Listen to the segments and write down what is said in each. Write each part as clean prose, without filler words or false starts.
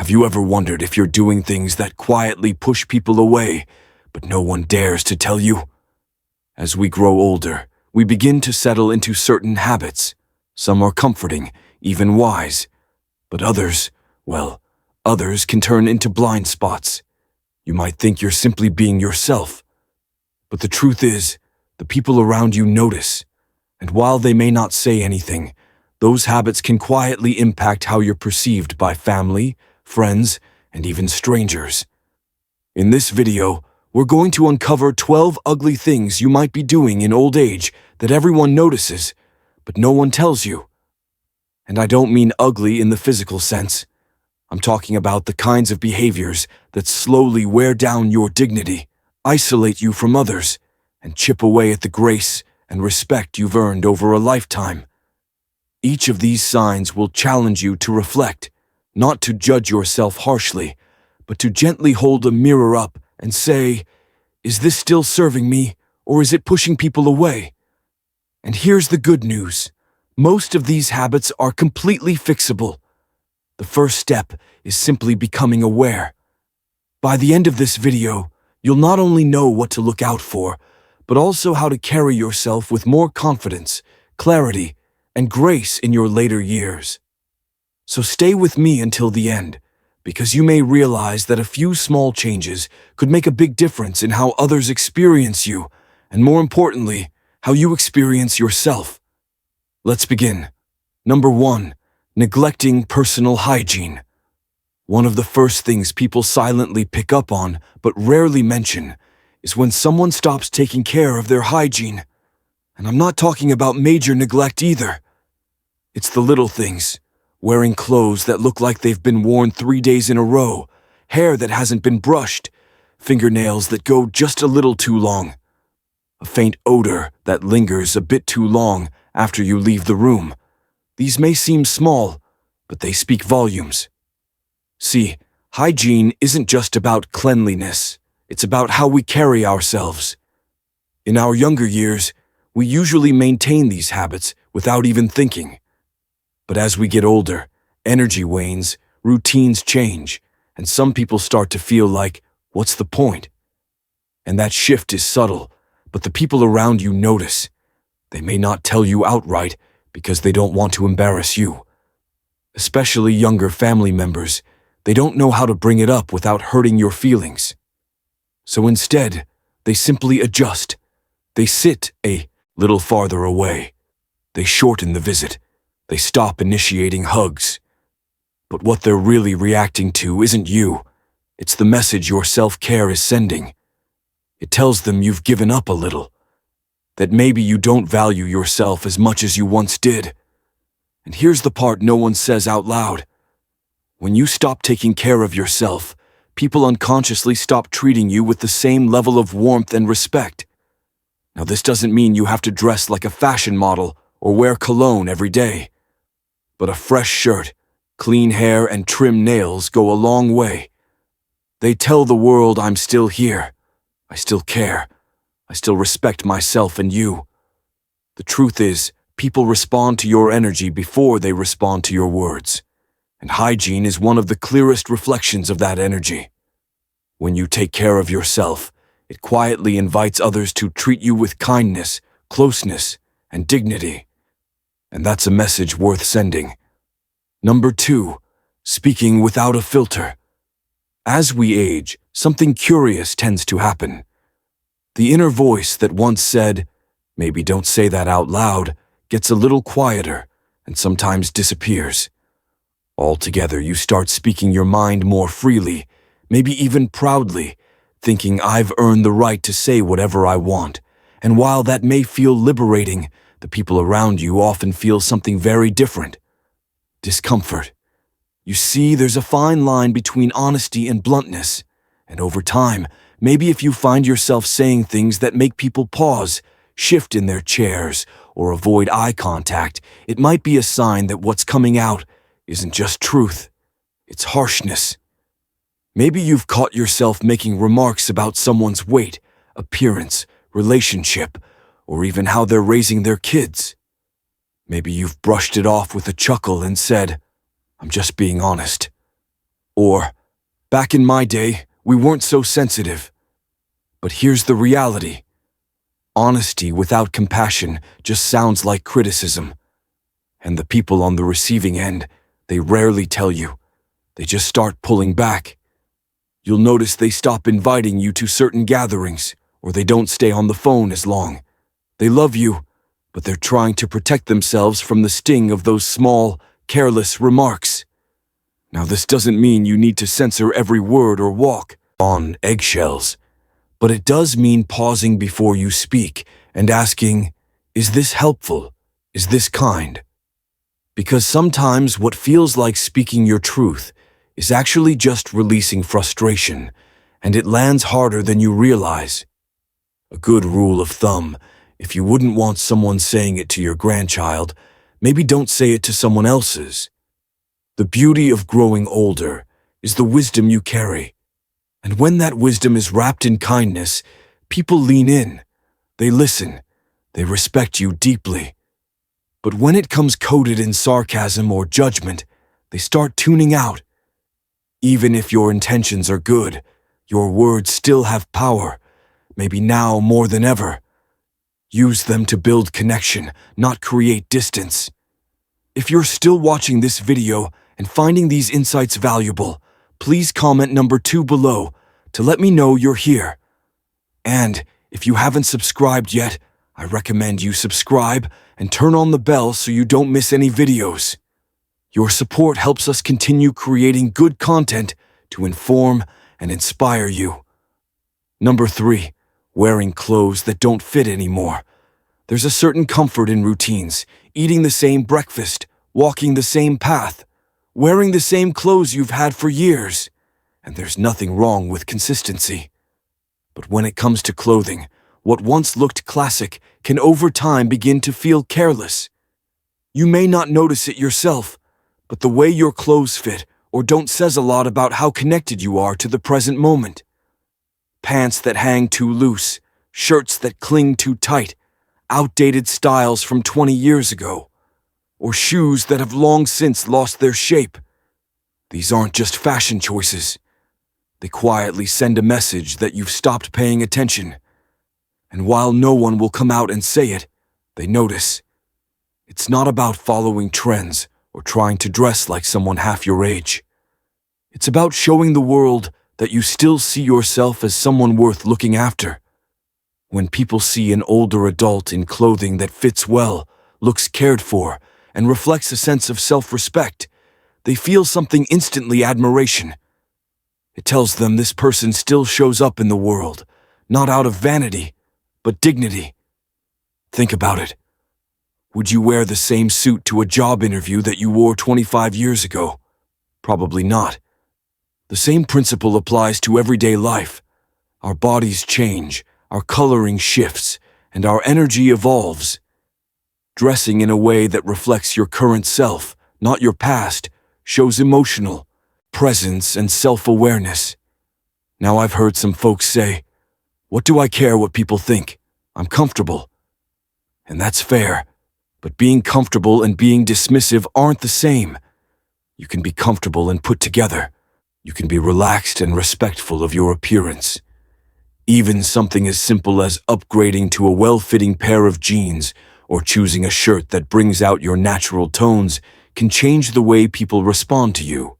Have you ever wondered if you're doing things that quietly push people away, but no one dares to tell you? As we grow older, we begin to settle into certain habits. Some are comforting, even wise, but others can turn into blind spots. You might think you're simply being yourself, but the truth is, the people around you notice, and while they may not say anything, those habits can quietly impact how you're perceived by family, friends, and even strangers. In this video, we're going to uncover 12 ugly things you might be doing in old age that everyone notices, but no one tells you. And I don't mean ugly in the physical sense. I'm talking about the kinds of behaviors that slowly wear down your dignity, isolate you from others, and chip away at the grace and respect you've earned over a lifetime. Each of these signs will challenge you to reflect, not to judge yourself harshly, but to gently hold a mirror up and say, is this still serving me, or is it pushing people away? And here's the good news. Most of these habits are completely fixable. The first step is simply becoming aware. By the end of this video, you'll not only know what to look out for, but also how to carry yourself with more confidence, clarity, and grace in your later years. So stay with me until the end, because you may realize that a few small changes could make a big difference in how others experience you, and more importantly, how you experience yourself. Let's begin. Number 1, neglecting personal hygiene. One of the first things people silently pick up on, but rarely mention, is when someone stops taking care of their hygiene. And I'm not talking about major neglect either. It's the little things. Wearing clothes that look like they've been worn 3 days in a row, hair that hasn't been brushed, fingernails that go just a little too long, a faint odor that lingers a bit too long after you leave the room. These may seem small, but they speak volumes. See, hygiene isn't just about cleanliness. It's about how we carry ourselves. In our younger years, we usually maintain these habits without even thinking. But as we get older, energy wanes, routines change, and some people start to feel like, what's the point? And that shift is subtle, but the people around you notice. They may not tell you outright because they don't want to embarrass you. Especially younger family members, they don't know how to bring it up without hurting your feelings. So instead, they simply adjust. They sit a little farther away. They shorten the visit. They stop initiating hugs. But what they're really reacting to isn't you. It's the message your self-care is sending. It tells them you've given up a little, that maybe you don't value yourself as much as you once did. And here's the part no one says out loud. When you stop taking care of yourself, people unconsciously stop treating you with the same level of warmth and respect. Now, this doesn't mean you have to dress like a fashion model or wear cologne every day. But a fresh shirt, clean hair, and trim nails go a long way. They tell the world I'm still here. I still care. I still respect myself and you. The truth is, people respond to your energy before they respond to your words. And hygiene is one of the clearest reflections of that energy. When you take care of yourself, it quietly invites others to treat you with kindness, closeness, and dignity. And that's a message worth sending. Number 2, speaking without a filter. As we age, something curious tends to happen. The inner voice that once said, maybe don't say that out loud, gets a little quieter and sometimes disappears. Altogether, you start speaking your mind more freely, maybe even proudly, thinking I've earned the right to say whatever I want. And while that may feel liberating, the people around you often feel something very different. Discomfort. You see, there's a fine line between honesty and bluntness. And over time, maybe if you find yourself saying things that make people pause, shift in their chairs, or avoid eye contact, it might be a sign that what's coming out isn't just truth, it's harshness. Maybe you've caught yourself making remarks about someone's weight, appearance, relationship, or even how they're raising their kids. Maybe you've brushed it off with a chuckle and said, I'm just being honest. Or, back in my day, we weren't so sensitive. But here's the reality. Honesty without compassion just sounds like criticism. And the people on the receiving end, they rarely tell you. They just start pulling back. You'll notice they stop inviting you to certain gatherings, or they don't stay on the phone as long. They love you, but they're trying to protect themselves from the sting of those small, careless remarks. Now, this doesn't mean you need to censor every word or walk on eggshells, but it does mean pausing before you speak and asking, is this helpful? Is this kind? Because sometimes what feels like speaking your truth is actually just releasing frustration, and it lands harder than you realize. A good rule of thumb: if you wouldn't want someone saying it to your grandchild, maybe don't say it to someone else's. The beauty of growing older is the wisdom you carry. And when that wisdom is wrapped in kindness, people lean in, they listen, they respect you deeply. But when it comes coated in sarcasm or judgment, they start tuning out. Even if your intentions are good, your words still have power, maybe now more than ever. Use them to build connection, not create distance. If you're still watching this video and finding these insights valuable, please comment number 2 below to let me know you're here. And if you haven't subscribed yet, I recommend you subscribe and turn on the bell so you don't miss any videos. Your support helps us continue creating good content to inform and inspire you. Number 3, wearing clothes that don't fit anymore. There's a certain comfort in routines, eating the same breakfast, walking the same path, wearing the same clothes you've had for years. And there's nothing wrong with consistency. But when it comes to clothing, what once looked classic can over time begin to feel careless. You may not notice it yourself, but the way your clothes fit or don't says a lot about how connected you are to the present moment. Pants that hang too loose, shirts that cling too tight, outdated styles from 20 years ago, or shoes that have long since lost their shape. These aren't just fashion choices. They quietly send a message that you've stopped paying attention. And while no one will come out and say it, they notice. It's not about following trends or trying to dress like someone half your age. It's about showing the world that you still see yourself as someone worth looking after. When people see an older adult in clothing that fits well, looks cared for, and reflects a sense of self-respect, they feel something instantly: admiration. It tells them this person still shows up in the world, not out of vanity, but dignity. Think about it. Would you wear the same suit to a job interview that you wore 25 years ago? Probably not. The same principle applies to everyday life. Our bodies change, our coloring shifts, and our energy evolves. Dressing in a way that reflects your current self, not your past, shows emotional presence and self-awareness. Now, I've heard some folks say, "What do I care what people think? I'm comfortable." And that's fair. But being comfortable and being dismissive aren't the same. You can be comfortable and put together. You can be relaxed and respectful of your appearance. Even something as simple as upgrading to a well-fitting pair of jeans or choosing a shirt that brings out your natural tones can change the way people respond to you.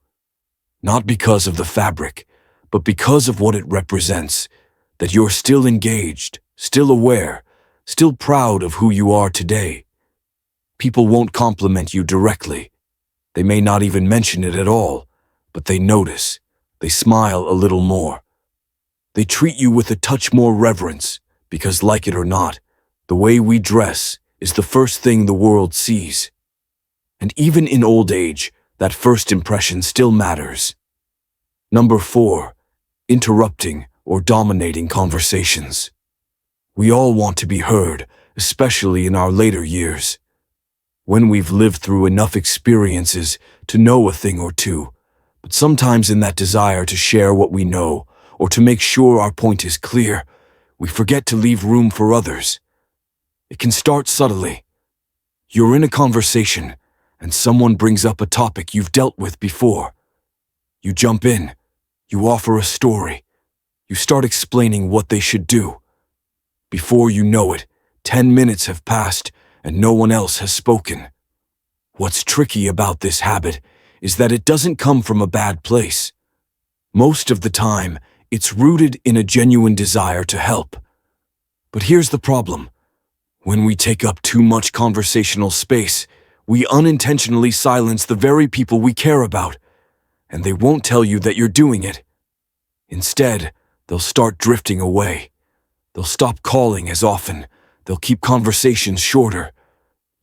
Not because of the fabric, but because of what it represents, that you're still engaged, still aware, still proud of who you are today. People won't compliment you directly. They may not even mention it at all, but they notice. They smile a little more. They treat you with a touch more reverence, because, like it or not, the way we dress is the first thing the world sees. And even in old age, that first impression still matters. Number 4, interrupting or dominating conversations. We all want to be heard, especially in our later years. When we've lived through enough experiences to know a thing or two, but sometimes in that desire to share what we know or to make sure our point is clear, we forget to leave room for others. It can start subtly. You're in a conversation, and someone brings up a topic you've dealt with before. You jump in. You offer a story. You start explaining what they should do. Before you know it, 10 minutes have passed and no one else has spoken. What's tricky about this habit is that it doesn't come from a bad place. Most of the time, it's rooted in a genuine desire to help. But here's the problem. When we take up too much conversational space, we unintentionally silence the very people we care about, and they won't tell you that you're doing it. Instead, they'll start drifting away. They'll stop calling as often. They'll keep conversations shorter.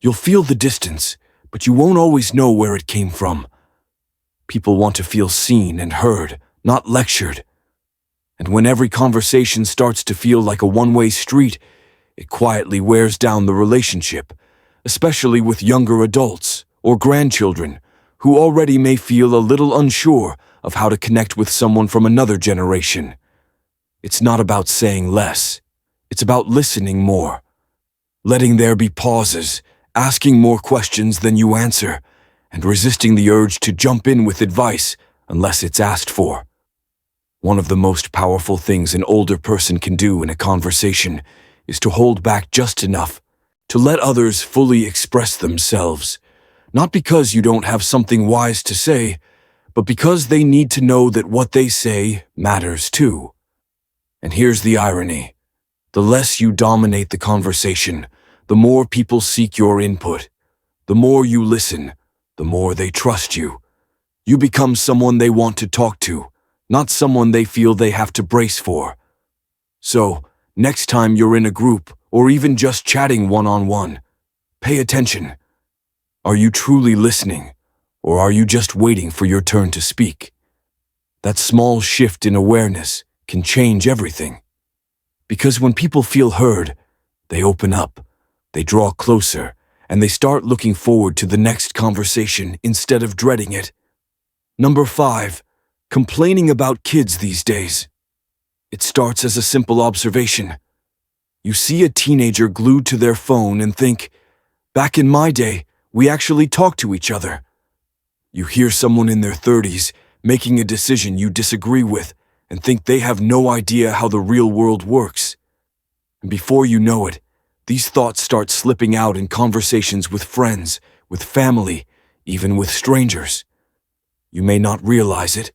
You'll feel the distance, but you won't always know where it came from. People want to feel seen and heard, not lectured. And when every conversation starts to feel like a one-way street, it quietly wears down the relationship, especially with younger adults or grandchildren who already may feel a little unsure of how to connect with someone from another generation. It's not about saying less. It's about listening more. Letting there be pauses, asking more questions than you answer, and resisting the urge to jump in with advice unless it's asked for. One of the most powerful things an older person can do in a conversation is to hold back just enough to let others fully express themselves, not because you don't have something wise to say, but because they need to know that what they say matters too. And here's the irony. The less you dominate the conversation, the more people seek your input. The more you listen, the more they trust you. You become someone they want to talk to, not someone they feel they have to brace for. So, next time you're in a group, or even just chatting one-on-one, pay attention. Are you truly listening, or are you just waiting for your turn to speak? That small shift in awareness can change everything. Because when people feel heard, they open up, they draw closer, and they start looking forward to the next conversation instead of dreading it. Number 5, complaining about kids these days. It starts as a simple observation. You see a teenager glued to their phone and think, back in my day, we actually talked to each other. You hear someone in their 30s making a decision you disagree with and think they have no idea how the real world works. And before you know it, these thoughts start slipping out in conversations with friends, with family, even with strangers. You may not realize it,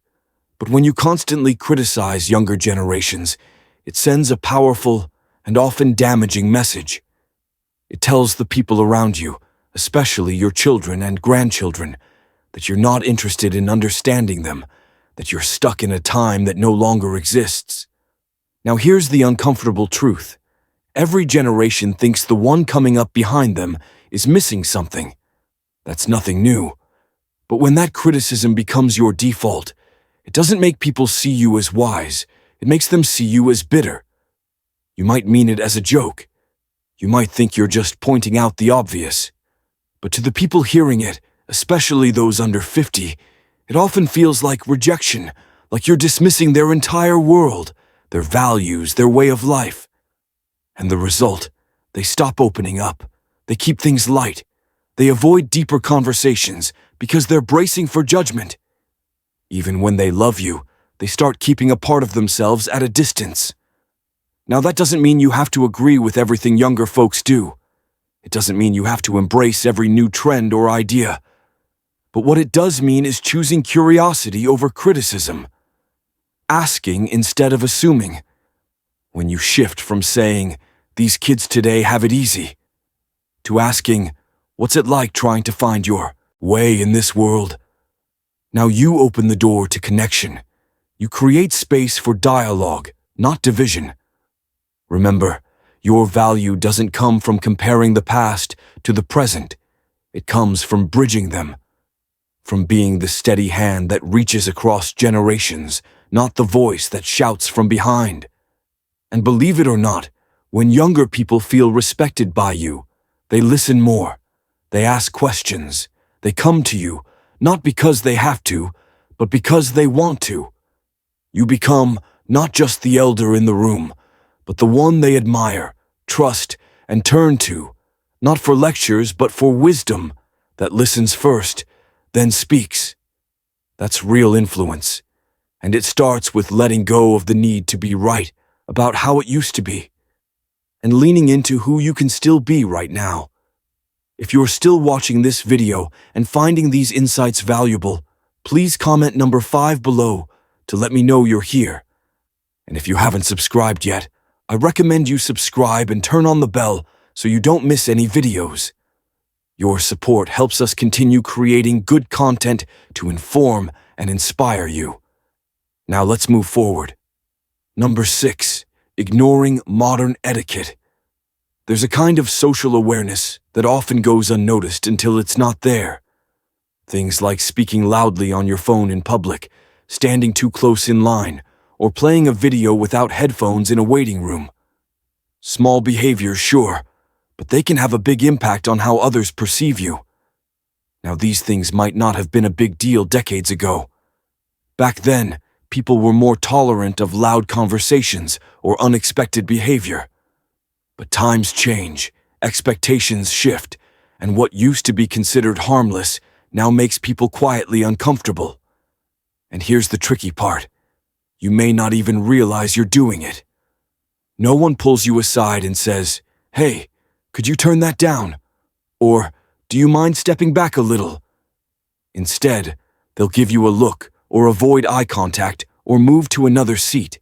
but when you constantly criticize younger generations, it sends a powerful and often damaging message. It tells the people around you, especially your children and grandchildren, that you're not interested in understanding them, that you're stuck in a time that no longer exists. Now here's the uncomfortable truth. Every generation thinks the one coming up behind them is missing something. That's nothing new. But when that criticism becomes your default, it doesn't make people see you as wise. It makes them see you as bitter. You might mean it as a joke. You might think you're just pointing out the obvious. But to the people hearing it, especially those under 50, it often feels like rejection, like you're dismissing their entire world, their values, their way of life. And the result, they stop opening up. They keep things light. They avoid deeper conversations because they're bracing for judgment. Even when they love you, they start keeping a part of themselves at a distance. Now that doesn't mean you have to agree with everything younger folks do. It doesn't mean you have to embrace every new trend or idea. But what it does mean is choosing curiosity over criticism. Asking instead of assuming. When you shift from saying, "These kids today have it easy," to asking, "What's it like trying to find your way in this world?" Now you open the door to connection. You create space for dialogue, not division. Remember, your value doesn't come from comparing the past to the present. It comes from bridging them. From being the steady hand that reaches across generations, not the voice that shouts from behind. And believe it or not, when younger people feel respected by you, they listen more. They ask questions. They come to you, not because they have to, but because they want to. You become not just the elder in the room, but the one they admire, trust, and turn to, not for lectures, but for wisdom that listens first, then speaks. That's real influence. And it starts with letting go of the need to be right about how it used to be, and leaning into who you can still be right now. If you're still watching this video and finding these insights valuable, please comment number 5 below to let me know you're here. And if you haven't subscribed yet, I recommend you subscribe and turn on the bell so you don't miss any videos. Your support helps us continue creating good content to inform and inspire you. Now let's move forward. Number 6, ignoring modern etiquette. There's a kind of social awareness that often goes unnoticed until it's not there. Things like speaking loudly on your phone in public, standing too close in line, or playing a video without headphones in a waiting room. Small behaviors, sure, but they can have a big impact on how others perceive you. Now, these things might not have been a big deal decades ago. Back then, people were more tolerant of loud conversations or unexpected behavior. But times change, expectations shift, and what used to be considered harmless now makes people quietly uncomfortable. And here's the tricky part. You may not even realize you're doing it. No one pulls you aside and says, "Hey, could you turn that down?" Or, "Do you mind stepping back a little?" Instead, they'll give you a look, or avoid eye contact, or move to another seat.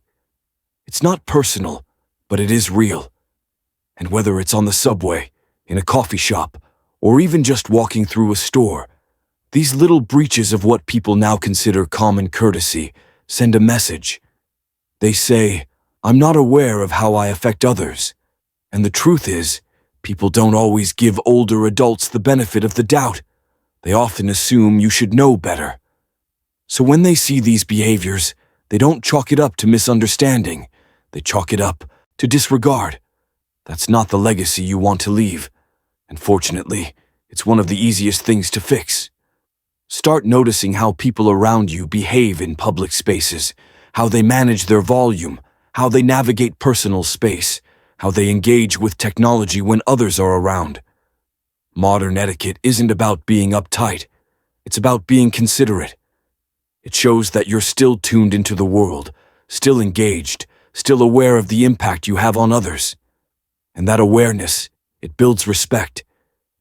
It's not personal, but it is real. And whether it's on the subway, in a coffee shop, or even just walking through a store, these little breaches of what people now consider common courtesy send a message. They say, "I'm not aware of how I affect others." And the truth is, people don't always give older adults the benefit of the doubt. They often assume you should know better. So when they see these behaviors, they don't chalk it up to misunderstanding. They chalk it up to disregard. That's not the legacy you want to leave. And fortunately, it's one of the easiest things to fix. Start noticing how people around you behave in public spaces, how they manage their volume, how they navigate personal space, how they engage with technology when others are around. Modern etiquette isn't about being uptight. It's about being considerate. It shows that you're still tuned into the world, still engaged, still aware of the impact you have on others. And that awareness, it builds respect.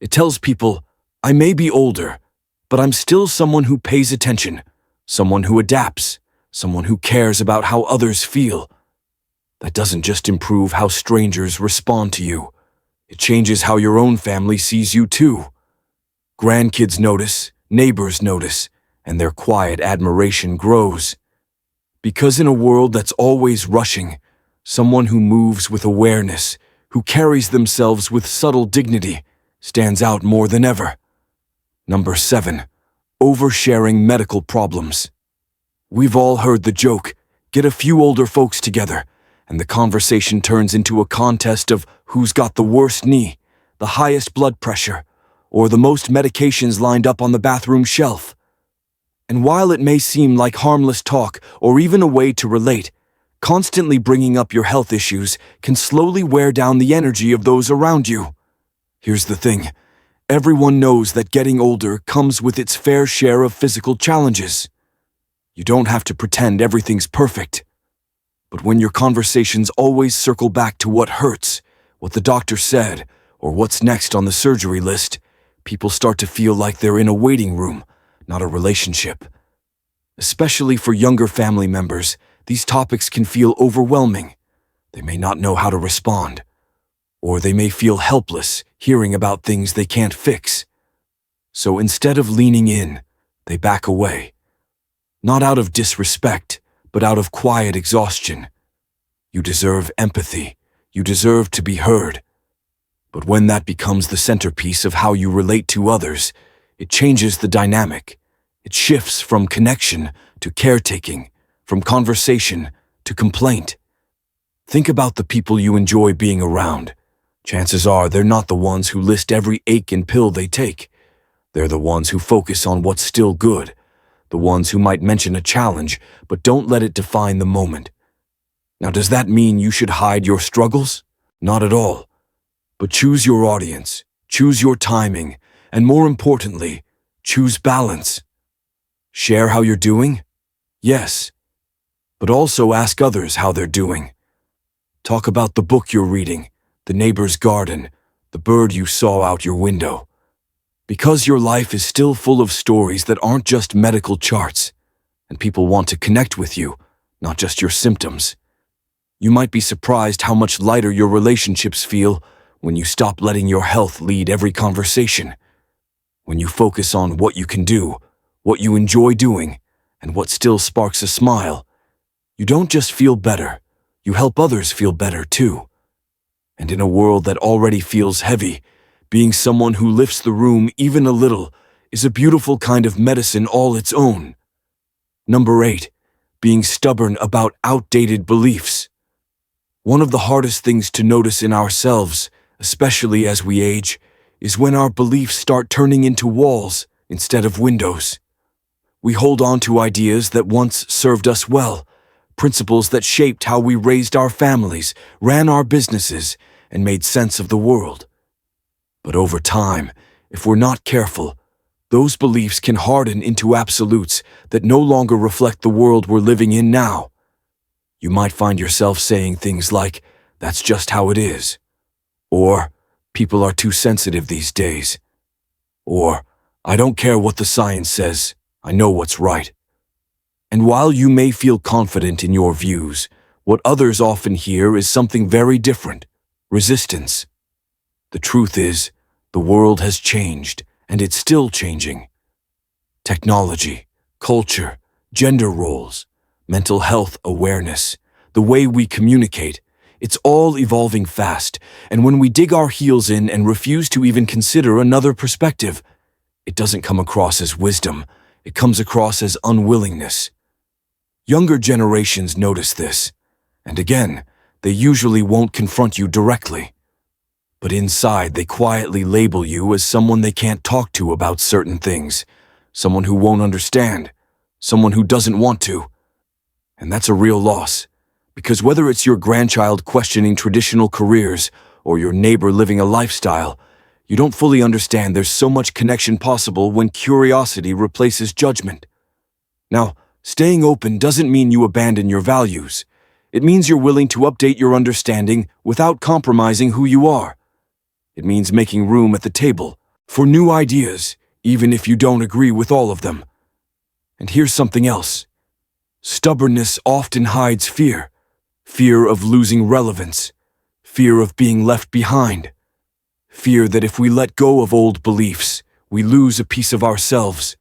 It tells people, I may be older, but I'm still someone who pays attention, someone who adapts, someone who cares about how others feel. That doesn't just improve how strangers respond to you. It changes how your own family sees you too. Grandkids notice, neighbors notice, and their quiet admiration grows. Because in a world that's always rushing, someone who moves with awareness, who carries themselves with subtle dignity, stands out more than ever. Number 7, oversharing medical problems. We've all heard the joke, get a few older folks together, and the conversation turns into a contest of who's got the worst knee, the highest blood pressure, or the most medications lined up on the bathroom shelf. And while it may seem like harmless talk or even a way to relate, constantly bringing up your health issues can slowly wear down the energy of those around you. Here's the thing. Everyone knows that getting older comes with its fair share of physical challenges. You don't have to pretend everything's perfect. But when your conversations always circle back to what hurts, what the doctor said, or what's next on the surgery list, people start to feel like they're in a waiting room, not a relationship. Especially for younger family members, these topics can feel overwhelming. They may not know how to respond. Or they may feel helpless hearing about things they can't fix. So instead of leaning in, they back away. Not out of disrespect, but out of quiet exhaustion. You deserve empathy. You deserve to be heard. But when that becomes the centerpiece of how you relate to others, it changes the dynamic. It shifts from connection to caretaking, from conversation to complaint. Think about the people you enjoy being around. Chances are they're not the ones who list every ache and pill they take. They're the ones who focus on what's still good, the ones who might mention a challenge but don't let it define the moment. Now, does that mean you should hide your struggles? Not at all. But choose your audience, choose your timing, and more importantly, choose balance. Share how you're doing? Yes, but also ask others how they're doing. Talk about the book you're reading, the neighbor's garden, the bird you saw out your window. Because your life is still full of stories that aren't just medical charts, and people want to connect with you, not just your symptoms. You might be surprised how much lighter your relationships feel when you stop letting your health lead every conversation. When you focus on what you can do, what you enjoy doing, and what still sparks a smile, you don't just feel better, you help others feel better too. And in a world that already feels heavy, being someone who lifts the room even a little is a beautiful kind of medicine all its own. Number 8, being stubborn about outdated beliefs. One of the hardest things to notice in ourselves, especially as we age, is when our beliefs start turning into walls instead of windows. We hold on to ideas that once served us well, principles that shaped how we raised our families, ran our businesses, and made sense of the world. But over time, if we're not careful, those beliefs can harden into absolutes that no longer reflect the world we're living in now. You might find yourself saying things like, "That's just how it is," or "People are too sensitive these days," or "I don't care what the science says, I know what's right." And while you may feel confident in your views, what others often hear is something very different: resistance. The truth is, the world has changed, and it's still changing. Technology, culture, gender roles, mental health awareness, the way we communicate, it's all evolving fast, and when we dig our heels in and refuse to even consider another perspective, it doesn't come across as wisdom, it comes across as unwillingness. Younger generations notice this, and again, they usually won't confront you directly. But inside, they quietly label you as someone they can't talk to about certain things, someone who won't understand, someone who doesn't want to. And that's a real loss, because whether it's your grandchild questioning traditional careers or your neighbor living a lifestyle, you don't fully understand there's so much connection possible when curiosity replaces judgment. Now, staying open doesn't mean you abandon your values. It means you're willing to update your understanding without compromising who you are. It means making room at the table for new ideas, even if you don't agree with all of them. And here's something else. Stubbornness often hides fear. Fear of losing relevance. Fear of being left behind. Fear that if we let go of old beliefs, we lose a piece of ourselves.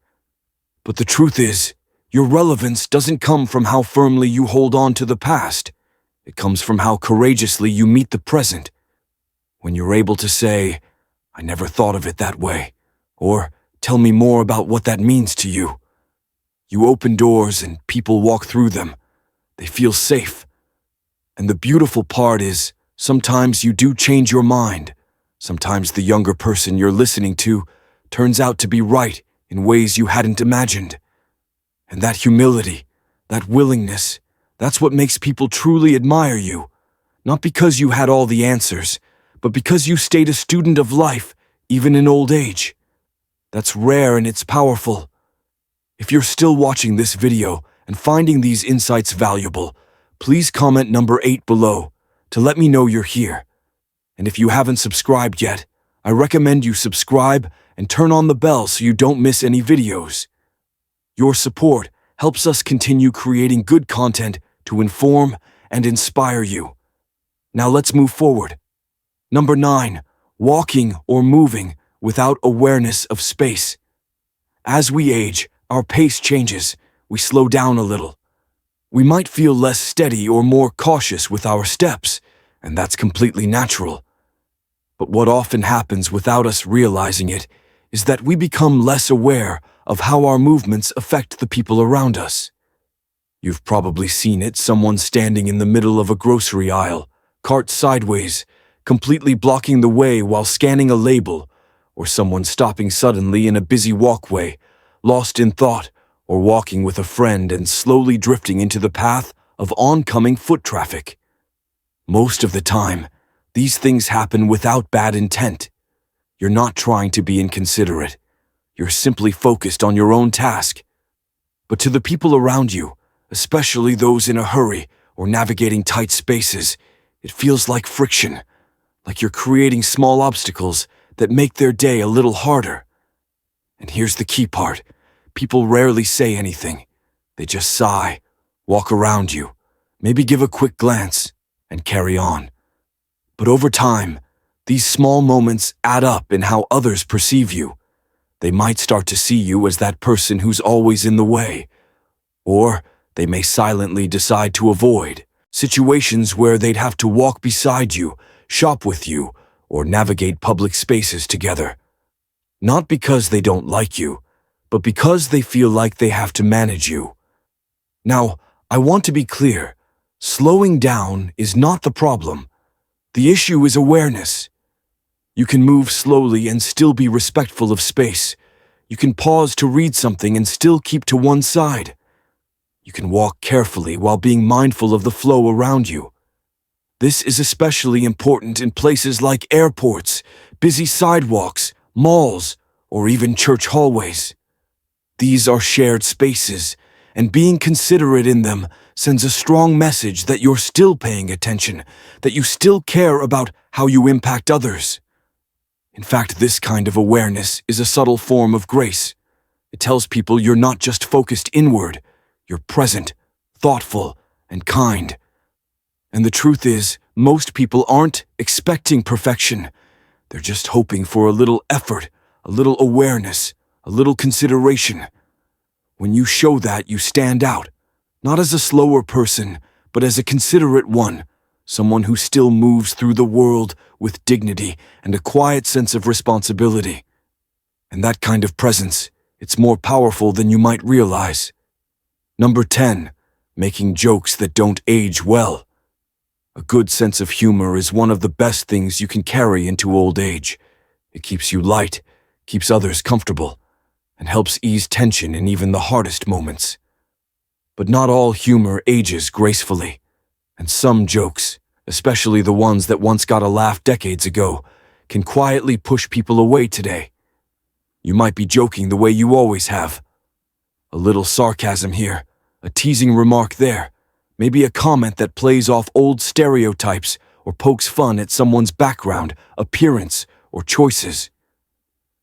But the truth is, your relevance doesn't come from how firmly you hold on to the past. It comes from how courageously you meet the present. When you're able to say, "I never thought of it that way," or "Tell me more about what that means to you." You open doors and people walk through them. They feel safe. And the beautiful part is, sometimes you do change your mind. Sometimes the younger person you're listening to turns out to be right in ways you hadn't imagined. And that humility, that willingness, that's what makes people truly admire you. Not because you had all the answers, but because you stayed a student of life, even in old age. That's rare and it's powerful. If you're still watching this video and finding these insights valuable, please comment number 8 below to let me know you're here. And if you haven't subscribed yet, I recommend you subscribe and turn on the bell so you don't miss any videos. Your support helps us continue creating good content to inform and inspire you. Now let's move forward. Number 9, walking or moving without awareness of space. As we age, our pace changes. We slow down a little. We might feel less steady or more cautious with our steps, and that's completely natural. But what often happens without us realizing it is that we become less aware of how our movements affect the people around us. You've probably seen it, someone standing in the middle of a grocery aisle, cart sideways, completely blocking the way while scanning a label, or someone stopping suddenly in a busy walkway, lost in thought, or walking with a friend and slowly drifting into the path of oncoming foot traffic. Most of the time, these things happen without bad intent. You're not trying to be inconsiderate. You're simply focused on your own task. But to the people around you, especially those in a hurry or navigating tight spaces, it feels like friction, like you're creating small obstacles that make their day a little harder. And here's the key part. People rarely say anything. They just sigh, walk around you, maybe give a quick glance, and carry on. But over time, these small moments add up in how others perceive you. They might start to see you as that person who's always in the way. Or they may silently decide to avoid situations where they'd have to walk beside you, shop with you, or navigate public spaces together. Not because they don't like you, but because they feel like they have to manage you. Now, I want to be clear. Slowing down is not the problem. The issue is awareness. You can move slowly and still be respectful of space. You can pause to read something and still keep to one side. You can walk carefully while being mindful of the flow around you. This is especially important in places like airports, busy sidewalks, malls, or even church hallways. These are shared spaces, and being considerate in them sends a strong message that you're still paying attention, that you still care about how you impact others. In fact, this kind of awareness is a subtle form of grace. It tells people you're not just focused inward, you're present, thoughtful, and kind. And the truth is, most people aren't expecting perfection. They're just hoping for a little effort, a little awareness, a little consideration. When you show that, you stand out, not as a slower person, but as a considerate one, someone who still moves through the world with dignity and a quiet sense of responsibility. And that kind of presence, it's more powerful than you might realize. Number 10, making jokes that don't age well. A good sense of humor is one of the best things you can carry into old age. It keeps you light, keeps others comfortable, and helps ease tension in even the hardest moments. But not all humor ages gracefully, and some jokes, especially the ones that once got a laugh decades ago, can quietly push people away today. You might be joking the way you always have. A little sarcasm here, a teasing remark there, maybe a comment that plays off old stereotypes or pokes fun at someone's background, appearance, or choices.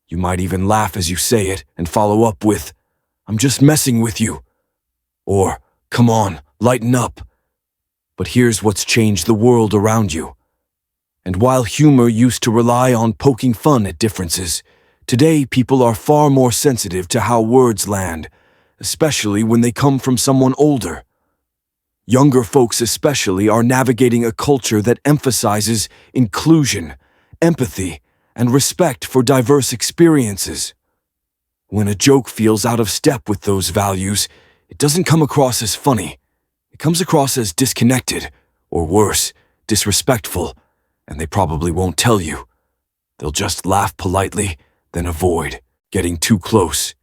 You might even laugh as you say it and follow up with, "I'm just messing with you," or, "Come on, lighten up." But here's what's changed the world around you. And while humor used to rely on poking fun at differences, today people are far more sensitive to how words land, especially when they come from someone older. Younger folks especially are navigating a culture that emphasizes inclusion, empathy, and respect for diverse experiences. When a joke feels out of step with those values, it doesn't come across as funny. It comes across as disconnected, or worse, disrespectful, and they probably won't tell you. They'll just laugh politely, then avoid getting too close.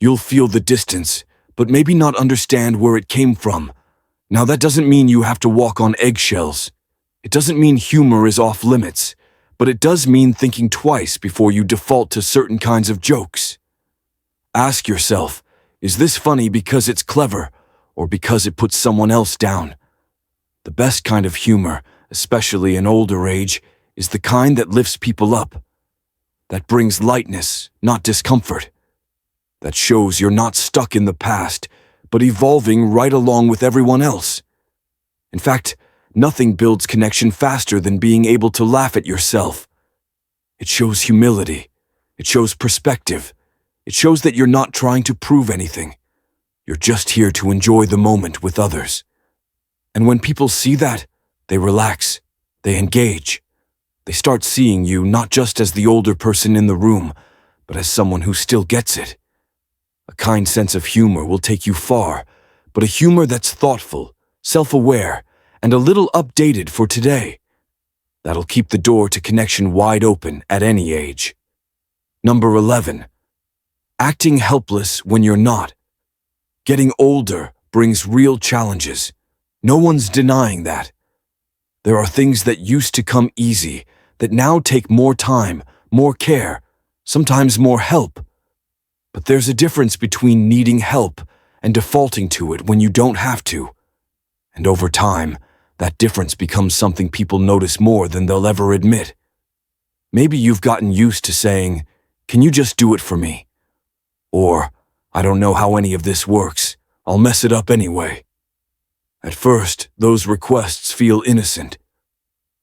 You'll feel the distance, but maybe not understand where it came from. Now, that doesn't mean you have to walk on eggshells. It doesn't mean humor is off limits, but it does mean thinking twice before you default to certain kinds of jokes. Ask yourself, is this funny because it's clever, or because it puts someone else down? The best kind of humor, especially in older age, is the kind that lifts people up, that brings lightness, not discomfort, that shows you're not stuck in the past, but evolving right along with everyone else. In fact, nothing builds connection faster than being able to laugh at yourself. It shows humility. It shows perspective. It shows that you're not trying to prove anything. You're just here to enjoy the moment with others. And when people see that, they relax. They engage. They start seeing you not just as the older person in the room, but as someone who still gets it. A kind sense of humor will take you far, but a humor that's thoughtful, self-aware, and a little updated for today. That'll keep the door to connection wide open at any age. Number 11. Acting helpless when you're not. Getting older brings real challenges. No one's denying that. There are things that used to come easy that now take more time, more care, sometimes more help. But there's a difference between needing help and defaulting to it when you don't have to. And over time, that difference becomes something people notice more than they'll ever admit. Maybe you've gotten used to saying, "Can you just do it for me?" Or, "I don't know how any of this works. I'll mess it up anyway." At first, those requests feel innocent.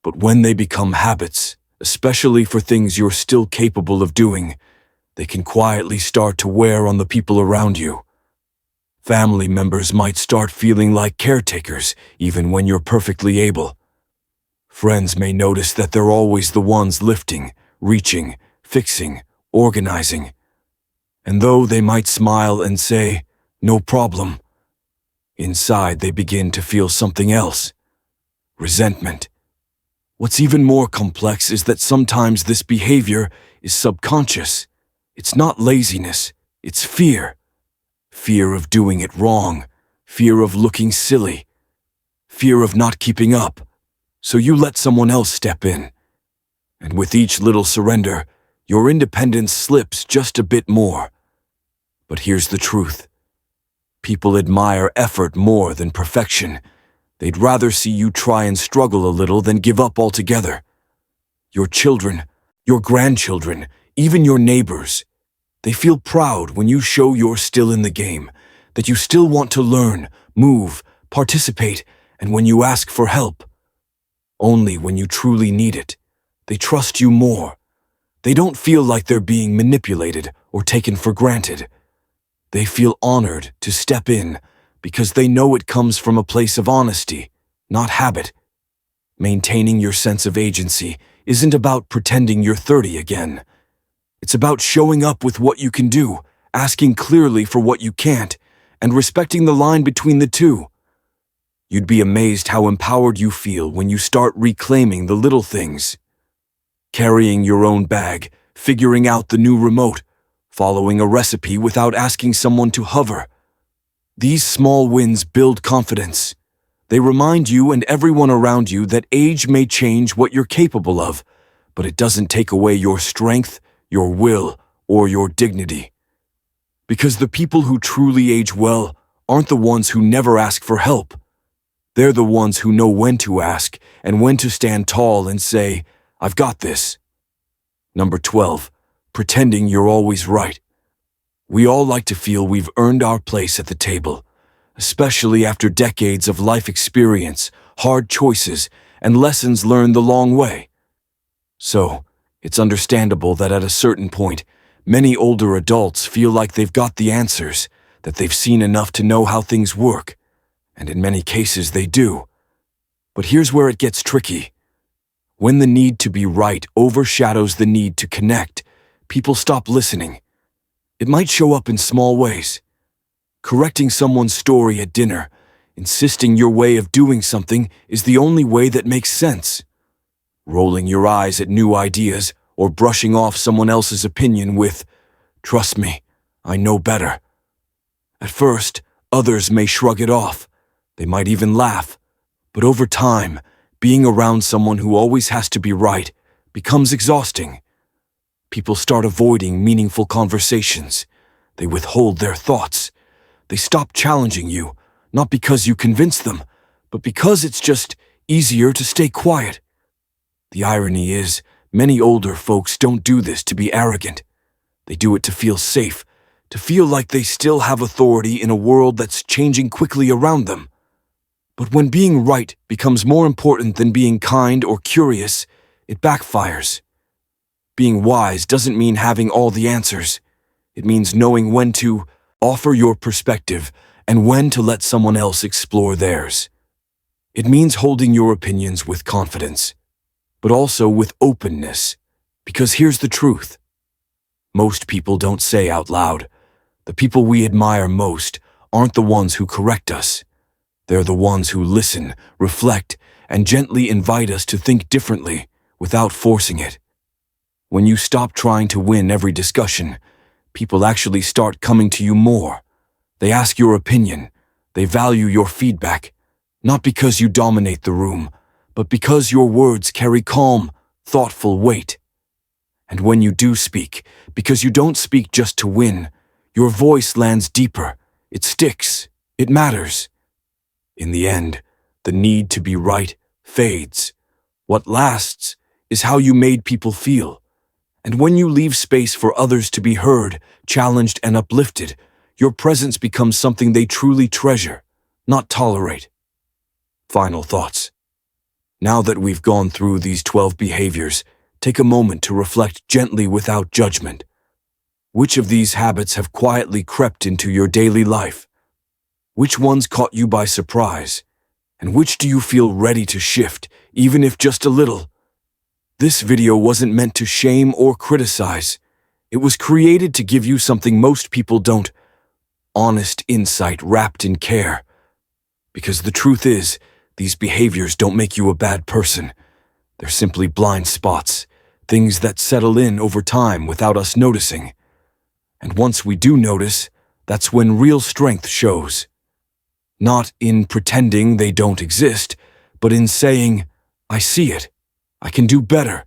But when they become habits, especially for things you're still capable of doing, they can quietly start to wear on the people around you. Family members might start feeling like caretakers, even when you're perfectly able. Friends may notice that they're always the ones lifting, reaching, fixing, organizing. And though they might smile and say, "No problem," inside they begin to feel something else: resentment. What's even more complex is that sometimes this behavior is subconscious. It's not laziness, it's fear. Fear of doing it wrong, fear of looking silly, fear of not keeping up. So you let someone else step in. And with each little surrender, your independence slips just a bit more. But here's the truth. People admire effort more than perfection. They'd rather see you try and struggle a little than give up altogether. Your children, your grandchildren, even your neighbors, they feel proud when you show you're still in the game, that you still want to learn, move, participate, and when you ask for help. Only when you truly need it. They trust you more. They don't feel like they're being manipulated or taken for granted. They feel honored to step in because they know it comes from a place of honesty, not habit. Maintaining your sense of agency isn't about pretending you're 30 again. It's about showing up with what you can do, asking clearly for what you can't, and respecting the line between the two. You'd be amazed how empowered you feel when you start reclaiming the little things. Carrying your own bag, figuring out the new remote, following a recipe without asking someone to hover. These small wins build confidence. They remind you and everyone around you that age may change what you're capable of, but it doesn't take away your strength, your will, or your dignity. Because the people who truly age well aren't the ones who never ask for help. They're the ones who know when to ask and when to stand tall and say, "I've got this." Number 12, pretending you're always right. We all like to feel we've earned our place at the table, especially after decades of life experience, hard choices, and lessons learned the long way. So, it's understandable that at a certain point, many older adults feel like they've got the answers, that they've seen enough to know how things work, and in many cases they do. But here's where it gets tricky. When the need to be right overshadows the need to connect, people stop listening. It might show up in small ways. Correcting someone's story at dinner, insisting your way of doing something is the only way that makes sense. Rolling your eyes at new ideas or brushing off someone else's opinion with, "Trust me, I know better." At first, others may shrug it off. They might even laugh. But over time, being around someone who always has to be right becomes exhausting. People start avoiding meaningful conversations. They withhold their thoughts. They stop challenging you, not because you convince them, but because it's just easier to stay quiet. The irony is, many older folks don't do this to be arrogant. They do it to feel safe, to feel like they still have authority in a world that's changing quickly around them. But when being right becomes more important than being kind or curious, it backfires. Being wise doesn't mean having all the answers. It means knowing when to offer your perspective and when to let someone else explore theirs. It means holding your opinions with confidence, but also with openness, because here's the truth. Most people don't say out loud, the people we admire most aren't the ones who correct us. They're the ones who listen, reflect, and gently invite us to think differently without forcing it. When you stop trying to win every discussion, people actually start coming to you more. They ask your opinion. They value your feedback, not because you dominate the room, but because your words carry calm, thoughtful weight. And when you do speak, because you don't speak just to win, your voice lands deeper. It sticks. It matters. In the end, the need to be right fades. What lasts is how you made people feel. And when you leave space for others to be heard, challenged, and uplifted, your presence becomes something they truly treasure, not tolerate. Final thoughts. Now that we've gone through these 12 behaviors, take a moment to reflect gently without judgment. Which of these habits have quietly crept into your daily life? Which ones caught you by surprise? And which do you feel ready to shift, even if just a little? This video wasn't meant to shame or criticize. It was created to give you something most people don't: honest insight wrapped in care. Because the truth is, these behaviors don't make you a bad person. They're simply blind spots, things that settle in over time without us noticing. And once we do notice, that's when real strength shows. Not in pretending they don't exist, but in saying, "I see it. I can do better.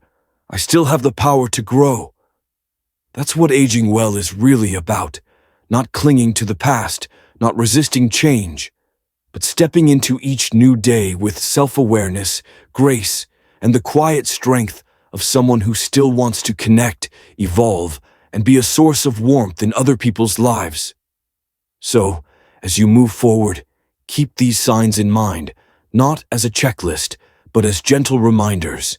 I still have the power to grow." That's what aging well is really about. Not clinging to the past, not resisting change, but stepping into each new day with self-awareness, grace, and the quiet strength of someone who still wants to connect, evolve, and be a source of warmth in other people's lives. So, as you move forward, keep these signs in mind, not as a checklist, but as gentle reminders.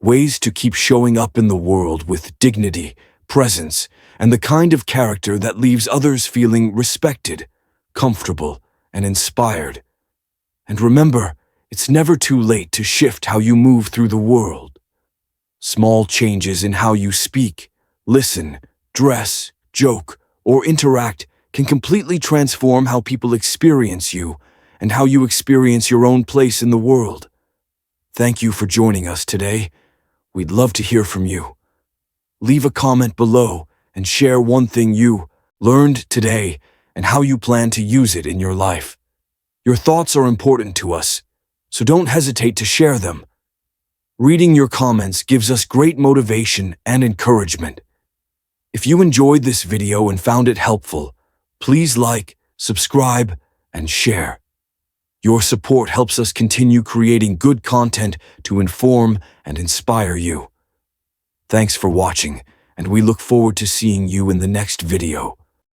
Ways to keep showing up in the world with dignity, presence, and the kind of character that leaves others feeling respected, comfortable, and inspired. And remember, it's never too late to shift how you move through the world. Small changes in how you speak, listen, dress, joke, or interact can completely transform how people experience you and how you experience your own place in the world. Thank you for joining us today. We'd love to hear from you. Leave a comment below and share one thing you learned today and how you plan to use it in your life. Your thoughts are important to us, so don't hesitate to share them. Reading your comments gives us great motivation and encouragement. If you enjoyed this video and found it helpful, please like, subscribe, and share. Your support helps us continue creating good content to inform and inspire you. Thanks for watching, and we look forward to seeing you in the next video.